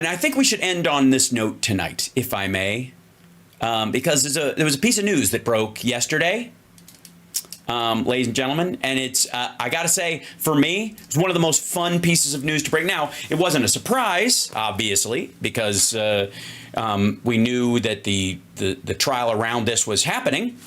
And I think we should end on this note tonight, if I may, because there was a piece of news that broke yesterday, ladies and gentlemen, and it's, I got to say, for me, it's one of the most fun pieces of news to break. Now, it wasn't a surprise, obviously, because we knew that the trial around this was happening.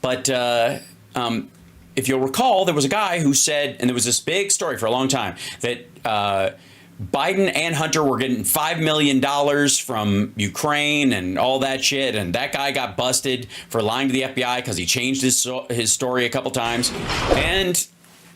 But if you'll recall, there was a guy who said, and there was this big story for a long time, that Biden and Hunter were getting $5 million from Ukraine and all that shit. And that guy got busted for lying to the FBI because he changed his story a couple times. And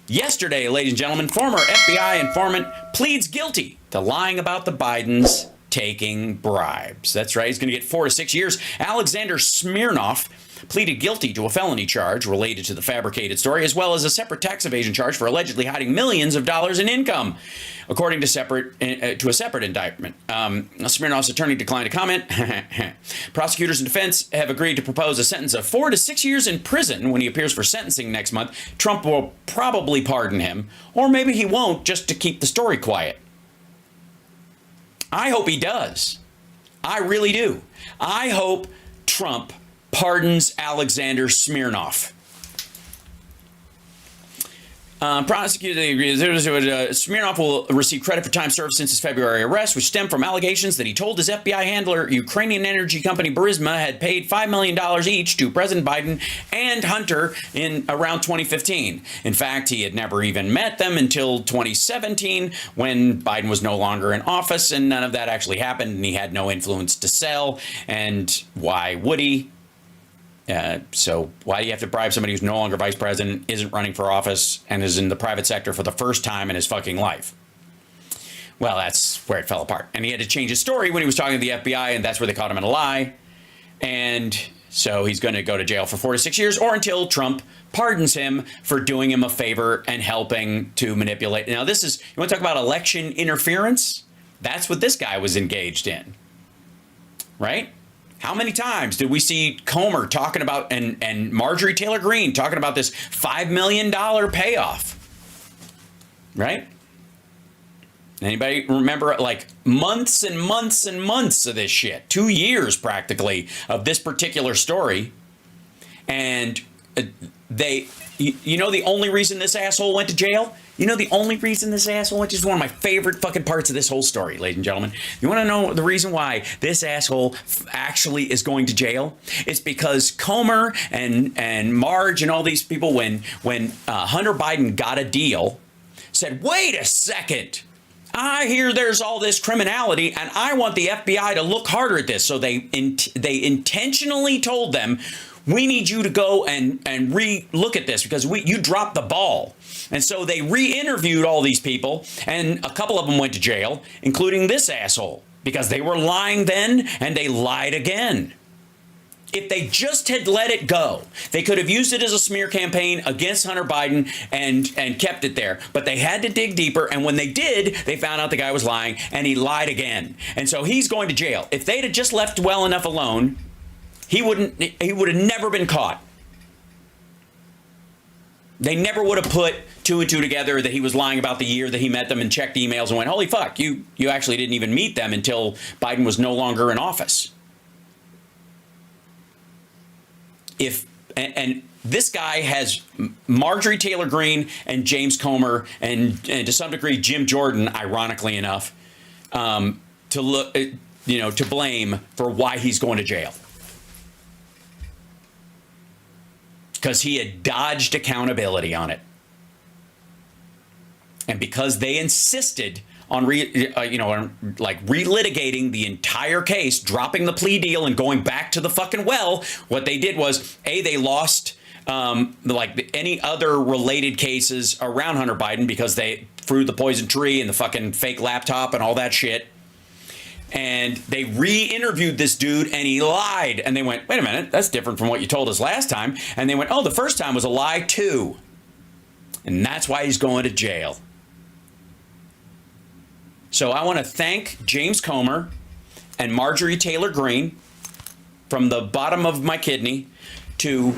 yesterday, ladies and gentlemen, former FBI informant pleads guilty to lying about the Bidens taking bribes. That's right. He's going to get 4 to 6 years. Alexander Smirnoff pleaded guilty to a felony charge related to the fabricated story, as well as a separate tax evasion charge for allegedly hiding millions of dollars in income, according to a separate indictment. Smirnoff's attorney declined to comment. Prosecutors and defense have agreed to propose a sentence of 4 to 6 years in prison when he appears for sentencing next month. Trump will probably pardon him, or maybe he won't, just to keep the story quiet. I hope he does. I really do. I hope Trump pardons Alexander Smirnoff. Prosecutor agrees. Smirnoff will receive credit for time served since his February arrest, which stemmed from allegations that he told his FBI handler, Ukrainian energy company Burisma, had paid $5 million each to President Biden and Hunter in around 2015. In fact, he had never even met them until 2017, when Biden was no longer in office, and none of that actually happened, and he had no influence to sell. And why would he? So why do you have to bribe somebody who's no longer vice president, isn't running for office, and is in the private sector for the first time in his fucking life? Well, that's where it fell apart. And he had to change his story when he was talking to the FBI, and that's where they caught him in a lie. And so he's going to go to jail for 4 to 6 years, or until Trump pardons him for doing him a favor and helping to manipulate. Now, this is, you want to talk about election interference? That's what this guy was engaged in, right? How many times did we see Comer talking about, and Marjorie Taylor Greene talking about this $5 million payoff, right? Anybody remember, like, months and months and months of this shit, 2 years practically of this particular story. And you know, the only reason this asshole went to jail? You know, the only reason this asshole went to jail is one of my favorite fucking parts of this whole story, ladies and gentlemen. You want to know the reason why this asshole actually is going to jail? It's because Comer and Marge and all these people, when Hunter Biden got a deal, said, wait a second. I hear there's all this criminality, and I want the FBI to look harder at this. So they intentionally told them, we need you to go and re-look at this because you dropped the ball. And so they re-interviewed all these people, and a couple of them went to jail, including this asshole, because they were lying then and they lied again. If they just had let it go, they could have used it as a smear campaign against Hunter Biden and kept it there. But they had to dig deeper, and when they did, they found out the guy was lying, and he lied again. And so he's going to jail. If they'd have just left well enough alone, he would have never been caught. They never would have put 2 and 2 together that he was lying about the year that he met them and checked emails and went, holy fuck, you actually didn't even meet them until Biden was no longer in office. And this guy has Marjorie Taylor Greene and James Comer and to some degree Jim Jordan, ironically enough, to blame for why he's going to jail. Because he had dodged accountability on it. And because they insisted on relitigating the entire case, dropping the plea deal and going back to the fucking well, what they did was, they lost like any other related cases around Hunter Biden because they threw the poison tree and the fucking fake laptop and all that shit. And they re-interviewed this dude, and he lied. And they went, wait a minute, that's different from what you told us last time. And they went, oh, the first time was a lie too. And that's why he's going to jail. So I want to thank James Comer and Marjorie Taylor Greene from the bottom of my kidney to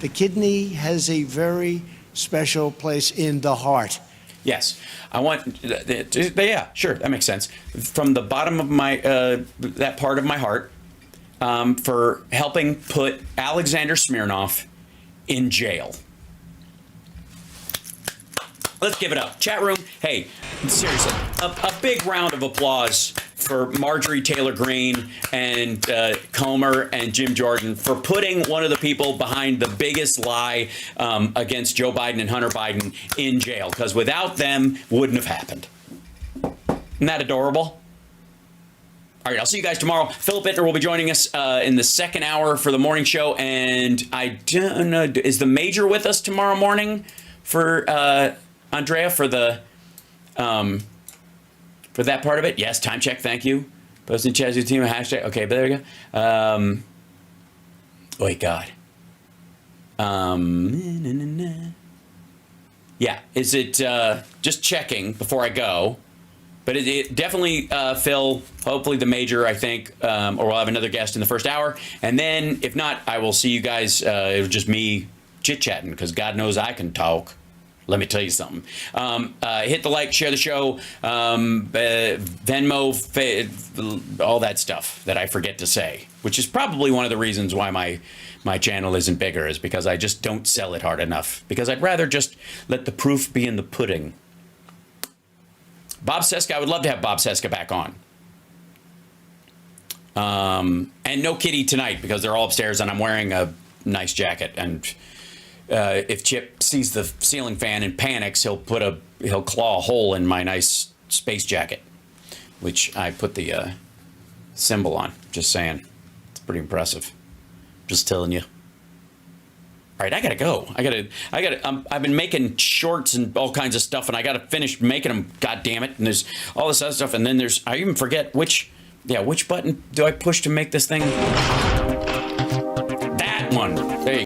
The kidney has a very special place in the heart. Yes, I want. Yeah, sure, that makes sense. From the bottom of my that part of my heart, for helping put Alexander Smirnoff in jail. Let's give it up. Chat room, hey, seriously, a big round of applause for Marjorie Taylor Greene and Comer and Jim Jordan for putting one of the people behind the biggest lie against Joe Biden and Hunter Biden in jail, because without them, wouldn't have happened. Isn't that adorable? All right, I'll see you guys tomorrow. Philip Bittner will be joining us in the second hour for the morning show. And I don't know, is the Major with us tomorrow morning for Andrea for the for that part of it? Yes, time check, thank you. Posting Chazzy team, hashtag. Okay, but there we go. Wait, God. Yeah, is it just checking before I go? But it definitely, Phil, hopefully the Major, I think, or we'll have another guest in the first hour. And then, if not, I will see you guys, it was just me chit-chatting, because God knows I can talk. Let me tell you something. Hit the like, share the show, Venmo, all that stuff that I forget to say, which is probably one of the reasons why my channel isn't bigger, is because I just don't sell it hard enough, because I'd rather just let the proof be in the pudding. Bob Cesca, I would love to have Bob Cesca back on. And no Kitty tonight, because they're all upstairs and I'm wearing a nice jacket. And if Chip sees the ceiling fan and panics, he'll claw a hole in my nice space jacket, which I put the symbol on. Just saying. It's pretty impressive. Just telling you. All right, I gotta go. I've been making shorts and all kinds of stuff, and I gotta finish making them. God damn it! And there's all this other stuff, and then I even forget which button do I push to make this thing? That one. There you go.